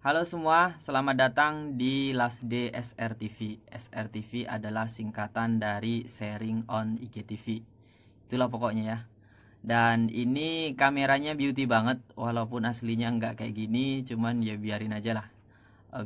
Halo semua, selamat datang di Last Day SRTV. SRTV adalah singkatan dari Sharing on IGTV. Itulah pokoknya ya. Dan ini kameranya beauty banget, walaupun aslinya nggak kayak gini, cuman ya biarin aja lah.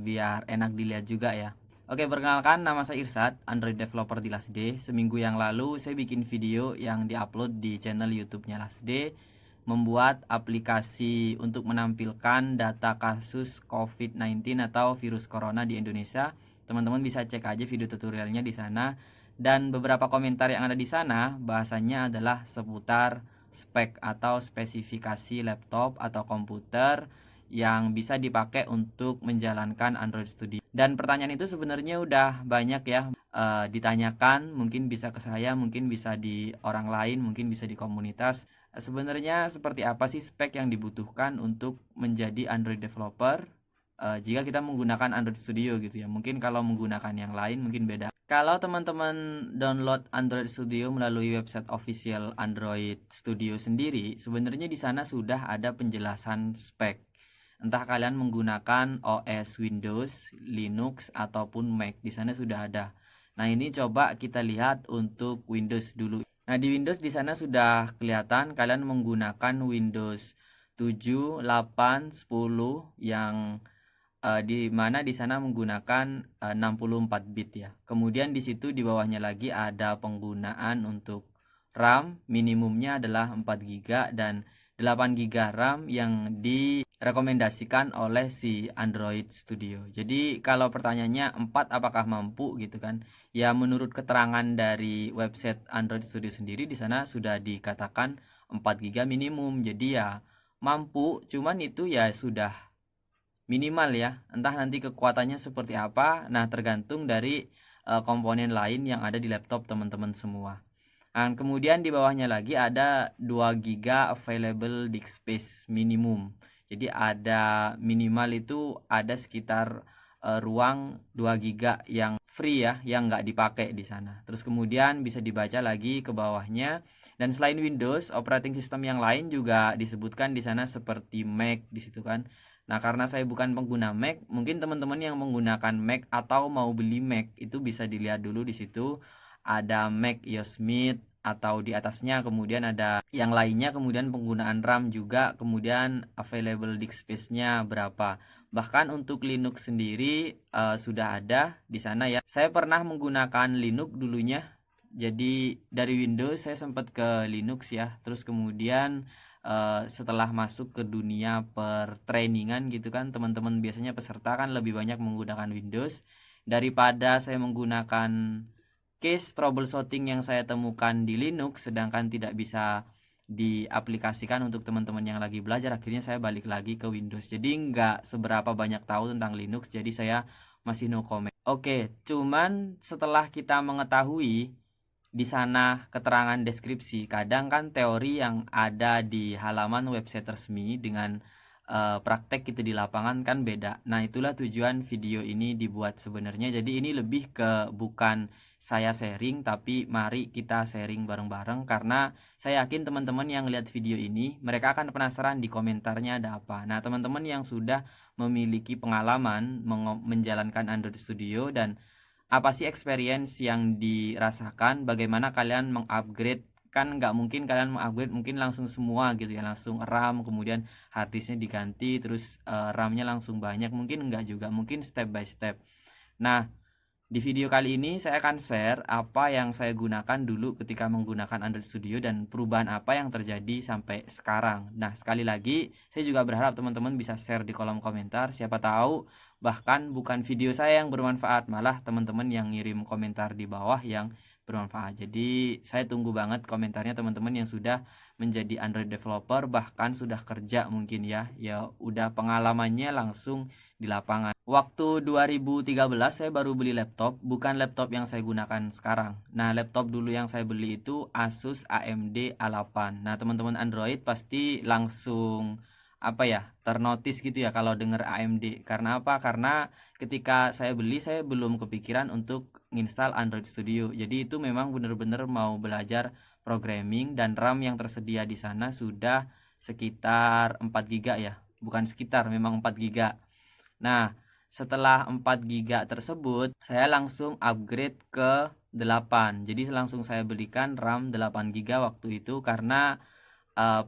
Biar enak dilihat juga ya. Oke, perkenalkan nama saya Irsad, Android developer di Last Day. Seminggu yang lalu saya bikin video yang diupload di channel YouTube-nya Last Day, membuat aplikasi untuk menampilkan data kasus COVID-19 atau virus corona di Indonesia. Teman-teman bisa cek aja video tutorialnya di sana. Dan beberapa komentar yang ada di sana bahasanya adalah seputar spek atau spesifikasi laptop atau komputer yang bisa dipakai untuk menjalankan Android Studio. Dan pertanyaan itu sebenarnya udah banyak ya ditanyakan, mungkin bisa ke saya, mungkin bisa di orang lain, mungkin bisa di komunitas. Sebenarnya seperti apa sih spek yang dibutuhkan untuk menjadi Android developer jika kita menggunakan Android Studio gitu ya. Mungkin kalau menggunakan yang lain mungkin beda. Kalau teman-teman download Android Studio melalui website official Android Studio sendiri, sebenarnya di sana sudah ada penjelasan spek. Entah kalian menggunakan OS Windows, Linux ataupun Mac, di sana sudah ada. Nah, ini coba kita lihat untuk Windows dulu. Nah, di Windows di sana sudah kelihatan kalian menggunakan Windows 7, 8, 10 yang di mana di sana menggunakan 64 bit ya. Kemudian di situ di bawahnya lagi ada penggunaan untuk RAM, minimumnya adalah 4 GB dan 8 GB RAM yang direkomendasikan oleh si Android Studio. Jadi kalau pertanyaannya 4 apakah mampu gitu kan? Ya menurut keterangan dari website Android Studio sendiri di sana sudah dikatakan 4 GB minimum. Jadi ya mampu, cuman itu ya sudah minimal ya. Entah nanti kekuatannya seperti apa. Nah, tergantung dari komponen lain yang ada di laptop teman-teman semua. Dan kemudian di bawahnya lagi ada 2 GB available disk space minimum. Jadi ada minimal itu ada sekitar ruang 2 GB yang free ya, yang nggak dipakai di sana. Terus kemudian bisa dibaca lagi ke bawahnya. Dan selain Windows, operating system yang lain juga disebutkan di sana seperti Mac di situ kan. Nah, karena saya bukan pengguna Mac, mungkin teman-teman yang menggunakan Mac atau mau beli Mac itu bisa dilihat dulu di situ ada Mac Yosemite atau di atasnya kemudian ada yang lainnya, kemudian penggunaan RAM juga, kemudian available disk space-nya berapa. Bahkan untuk Linux sendiri sudah ada di sana ya. Saya pernah menggunakan Linux dulunya. Jadi dari Windows saya sempat ke Linux ya. Terus kemudian setelah masuk ke dunia pertrainingan gitu kan, teman-teman biasanya peserta kan lebih banyak menggunakan Windows daripada saya menggunakan case troubleshooting yang saya temukan di Linux sedangkan tidak bisa diaplikasikan untuk teman-teman yang lagi belajar. Akhirnya saya balik lagi ke Windows, jadi nggak seberapa banyak tahu tentang Linux, jadi saya masih no comment. Oke, cuman setelah kita mengetahui di sana keterangan deskripsi, kadang kan teori yang ada di halaman website resmi dengan praktek kita di lapangan kan beda. Nah, itulah tujuan video ini dibuat sebenarnya. Jadi ini lebih ke bukan saya sharing, tapi mari kita sharing bareng-bareng karena saya yakin teman-teman yang lihat video ini mereka akan penasaran di komentarnya ada apa. Nah, teman-teman yang sudah memiliki pengalaman menjalankan Android Studio dan apa sih experience yang dirasakan, bagaimana kalian mengupgrade, kan nggak mungkin kalian mengupgrade mungkin langsung semua gitu ya, langsung RAM kemudian harddisknya diganti terus RAM-nya langsung banyak, mungkin enggak juga, mungkin step by step. Nah, di video kali ini saya akan share apa yang saya gunakan dulu ketika menggunakan Android Studio dan perubahan apa yang terjadi sampai sekarang. Nah, sekali lagi saya juga berharap teman-teman bisa share di kolom komentar. Siapa tahu bahkan bukan video saya yang bermanfaat, malah teman-teman yang ngirim komentar di bawah yang bermanfaat. Jadi saya tunggu banget komentarnya teman-teman yang sudah menjadi Android developer, bahkan sudah kerja mungkin ya udah pengalamannya langsung di lapangan. Waktu 2013 saya baru beli laptop, bukan laptop yang saya gunakan sekarang. Nah, laptop dulu yang saya beli itu Asus AMD A8. Nah, teman-teman Android pasti langsung apa ya, ternotis gitu ya kalau dengar AMD. Karena apa? Karena ketika saya beli saya belum kepikiran untuk install Android Studio. Jadi itu memang benar-benar mau belajar programming dan RAM yang tersedia di sana sudah sekitar 4 GB ya. Bukan sekitar, memang 4 GB. Nah, setelah 4 GB tersebut, saya langsung upgrade ke 8. Jadi langsung saya belikan RAM 8 GB waktu itu karena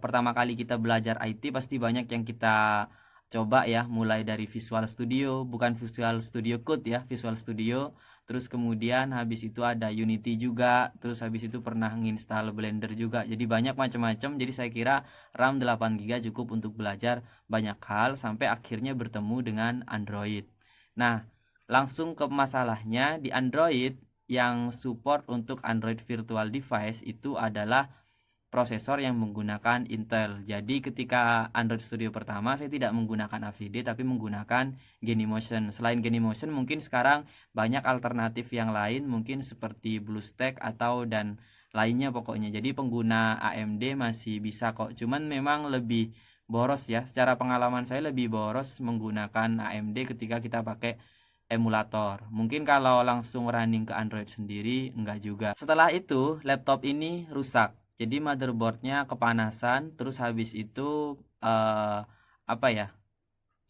pertama kali kita belajar IT pasti banyak yang kita coba ya, mulai dari Visual Studio, bukan Visual Studio Code ya, Visual Studio, terus kemudian habis itu ada Unity juga, terus habis itu pernah nginstal Blender juga, jadi banyak macam-macam. Jadi saya kira RAM 8 GB cukup untuk belajar banyak hal sampai akhirnya bertemu dengan Android. Nah, langsung ke masalahnya. Di Android yang support untuk Android Virtual Device itu adalah prosesor yang menggunakan Intel. Jadi ketika Android Studio pertama saya tidak menggunakan AVD tapi menggunakan Genymotion. Selain Genymotion mungkin sekarang banyak alternatif yang lain, mungkin seperti BlueStack atau dan lainnya pokoknya. Jadi pengguna AMD masih bisa kok. Cuman memang lebih boros ya. Secara pengalaman saya lebih boros menggunakan AMD ketika kita pakai emulator. Mungkin kalau langsung running ke Android sendiri enggak juga. Setelah itu laptop ini rusak. Jadi motherboardnya kepanasan, terus habis itu apa ya,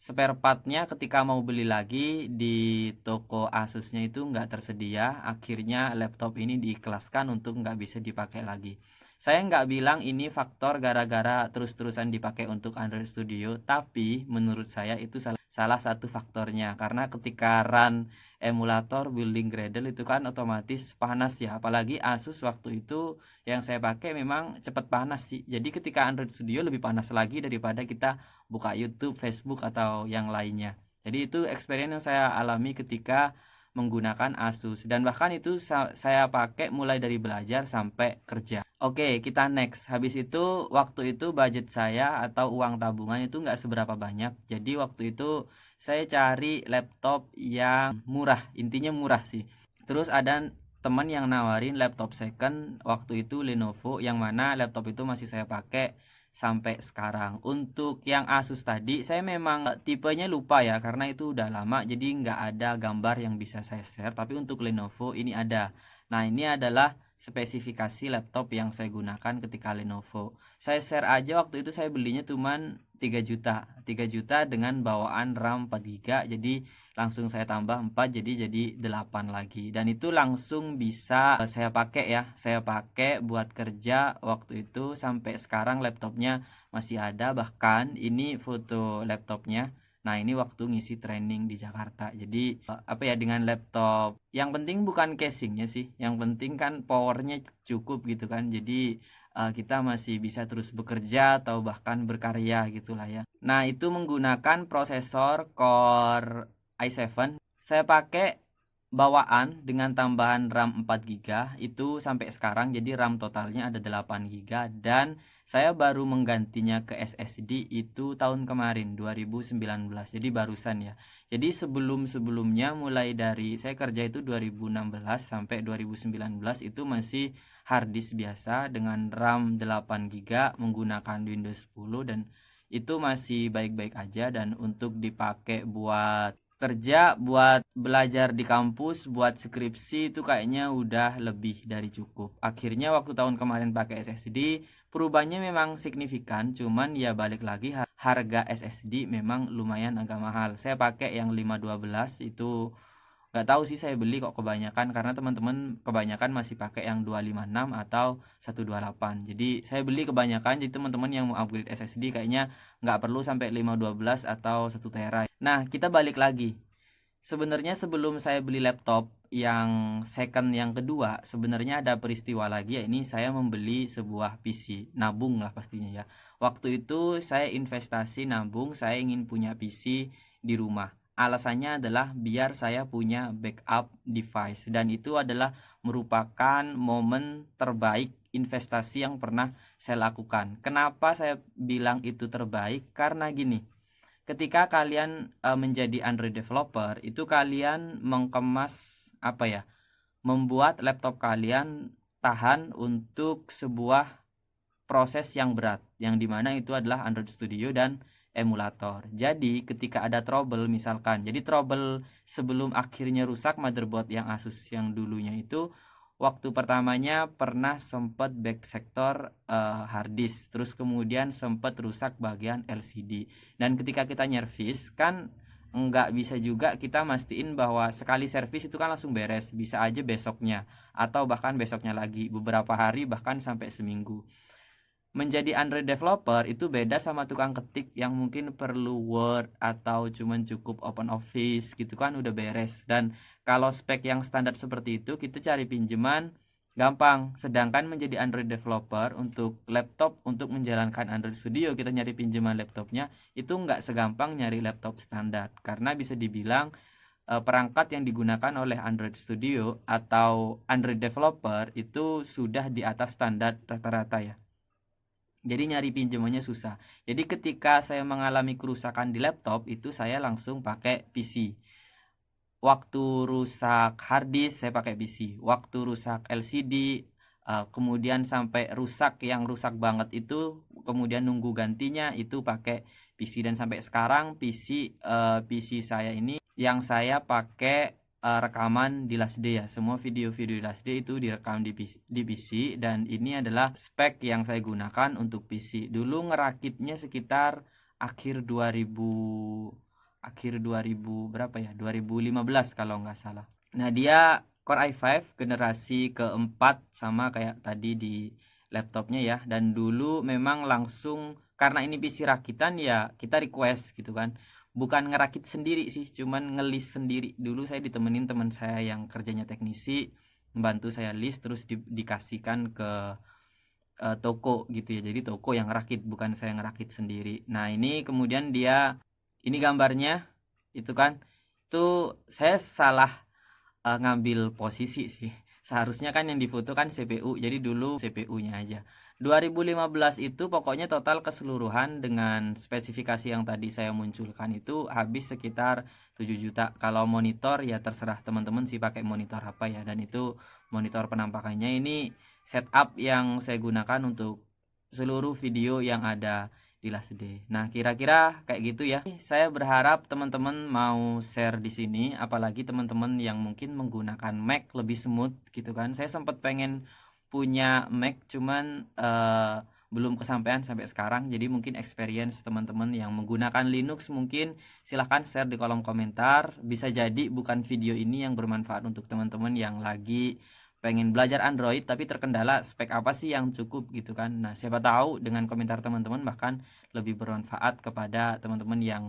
spare partnya ketika mau beli lagi di toko Asusnya itu nggak tersedia. Akhirnya laptop ini diikhlaskan untuk nggak bisa dipakai lagi. Saya nggak bilang ini faktor gara-gara terus-terusan dipakai untuk Android Studio, tapi menurut saya itu salah satu faktornya, karena ketika run emulator building Gradle itu kan otomatis panas ya, apalagi Asus waktu itu yang saya pakai memang cepat panas sih. Jadi ketika Android Studio lebih panas lagi daripada kita buka YouTube, Facebook atau yang lainnya. Jadi itu experience yang saya alami ketika menggunakan Asus, dan bahkan itu saya pakai mulai dari belajar sampai kerja. Oke, kita next. Habis itu waktu itu budget saya atau uang tabungan itu nggak seberapa banyak. Jadi waktu itu saya cari laptop yang murah, intinya murah sih. Terus ada teman yang nawarin laptop second, waktu itu Lenovo, yang mana laptop itu masih saya pakai sampai sekarang. Untuk yang Asus tadi saya memang tipenya lupa ya, karena itu udah lama jadi nggak ada gambar yang bisa saya share. Tapi untuk Lenovo ini ada. Nah, ini adalah spesifikasi laptop yang saya gunakan ketika Lenovo. Saya share aja, waktu itu saya belinya cuman 3 juta. 3 juta dengan bawaan RAM 4 GB. Jadi langsung saya tambah 4 jadi 8 lagi. Dan itu langsung bisa saya pakai ya. Saya pakai buat kerja waktu itu sampai sekarang laptopnya masih ada. Bahkan ini foto laptopnya. Nah, ini waktu ngisi training di Jakarta. Jadi apa ya, dengan laptop yang penting bukan casingnya sih, yang penting kan powernya cukup gitu kan. Jadi kita masih bisa terus bekerja atau bahkan berkarya gitulah ya. Nah, itu menggunakan prosesor Core i7. Saya pakai bawaan dengan tambahan RAM 4 GB itu sampai sekarang, jadi RAM totalnya ada 8 GB, dan saya baru menggantinya ke SSD itu tahun kemarin 2019. Jadi barusan ya. Jadi sebelum-sebelumnya mulai dari saya kerja itu 2016 sampai 2019 itu masih harddisk biasa dengan RAM 8 GB menggunakan Windows 10, dan itu masih baik-baik aja. Dan untuk dipakai buat kerja, buat belajar di kampus, buat skripsi itu kayaknya udah lebih dari cukup. Akhirnya waktu tahun kemarin pakai SSD, perubahannya memang signifikan, cuman ya balik lagi harga SSD memang lumayan agak mahal. Saya pakai yang 512 itu nggak tahu sih, saya beli kok kebanyakan karena teman-teman kebanyakan masih pakai yang 256 atau 128. Jadi saya beli kebanyakan, jadi teman-teman yang mau upgrade SSD kayaknya nggak perlu sampai 512 atau 1 tera. Nah, kita balik lagi. Sebenarnya sebelum saya beli laptop yang second yang kedua, sebenarnya ada peristiwa lagi, ya ini saya membeli sebuah PC, nabung lah pastinya ya. Waktu itu saya investasi nabung, saya ingin punya PC di rumah. Alasannya adalah biar saya punya backup device, dan itu adalah merupakan momen terbaik investasi yang pernah saya lakukan. Kenapa saya bilang itu terbaik? Karena gini, ketika kalian menjadi Android developer itu kalian mengemas apa ya, membuat laptop kalian tahan untuk sebuah proses yang berat, yang dimana itu adalah Android Studio dan emulator. Jadi ketika ada trouble, misalkan jadi trouble sebelum akhirnya rusak motherboard yang Asus yang dulunya itu, waktu pertamanya pernah sempat back sector hard disk, terus kemudian sempat rusak bagian LCD. Dan ketika kita nyervis kan nggak bisa juga kita mastiin bahwa sekali servis itu kan langsung beres, bisa aja besoknya atau bahkan besoknya lagi, beberapa hari bahkan sampai seminggu. Menjadi Android developer itu beda sama tukang ketik yang mungkin perlu Word atau cuman cukup Open Office gitu kan udah beres. Dan kalau spek yang standar seperti itu kita cari pinjaman gampang. Sedangkan menjadi Android developer untuk laptop untuk menjalankan Android Studio kita nyari pinjaman laptopnya itu nggak segampang nyari laptop standar. Karena bisa dibilang perangkat yang digunakan oleh Android Studio atau Android developer itu sudah di atas standar rata-rata ya. Jadi nyari pinjamannya susah. Jadi ketika saya mengalami kerusakan di laptop itu saya langsung pakai PC. Waktu rusak harddisk saya pakai PC. Waktu rusak LCD, kemudian sampai rusak yang rusak banget itu, kemudian nunggu gantinya itu pakai PC. Dan sampai sekarang PC saya ini yang saya pakai rekaman di Last Day ya. Semua video-video di Last Day itu direkam di PC dan ini adalah spek yang saya gunakan untuk PC. Dulu ngerakitnya sekitar akhir 2000 berapa ya? 2015 kalau nggak salah. Nah, dia Core i5 generasi keempat sama kayak tadi di laptopnya ya. Dan dulu memang langsung karena ini PC rakitan ya kita request gitu kan. Bukan ngerakit sendiri sih, cuman ngelis sendiri. Dulu saya ditemenin teman saya yang kerjanya teknisi, membantu saya list terus dikasihkan ke toko gitu ya. Jadi toko yang ngerakit, bukan saya ngerakit sendiri. Nah, ini kemudian ini gambarnya itu kan. Itu saya salah ngambil posisi sih. Seharusnya kan yang difoto kan CPU. Jadi dulu CPU-nya aja. 2015 itu pokoknya total keseluruhan dengan spesifikasi yang tadi saya munculkan itu habis sekitar 7 juta. Kalau monitor ya terserah teman-teman sih pakai monitor apa ya, dan itu monitor penampakannya. Ini setup yang saya gunakan untuk seluruh video yang ada di Last Day. Nah, kira-kira kayak gitu ya. Saya berharap teman-teman mau share di sini, apalagi teman-teman yang mungkin menggunakan Mac lebih smooth gitu kan. Saya sempat pengen punya Mac cuman belum kesampaian sampai sekarang. Jadi mungkin experience teman-teman yang menggunakan Linux mungkin silahkan share di kolom komentar. Bisa jadi bukan video ini yang bermanfaat untuk teman-teman yang lagi pengen belajar Android tapi terkendala spek apa sih yang cukup gitu kan. Nah, siapa tahu dengan komentar teman-teman bahkan lebih bermanfaat kepada teman-teman yang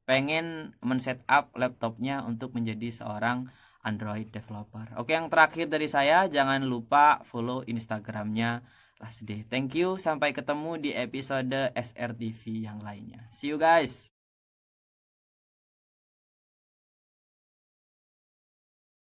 pengen men-setup laptopnya untuk menjadi seorang Android developer. Oke, yang terakhir dari saya, jangan lupa follow Instagramnya Last Day. Thank you, sampai ketemu di episode SRTV yang lainnya. See you guys.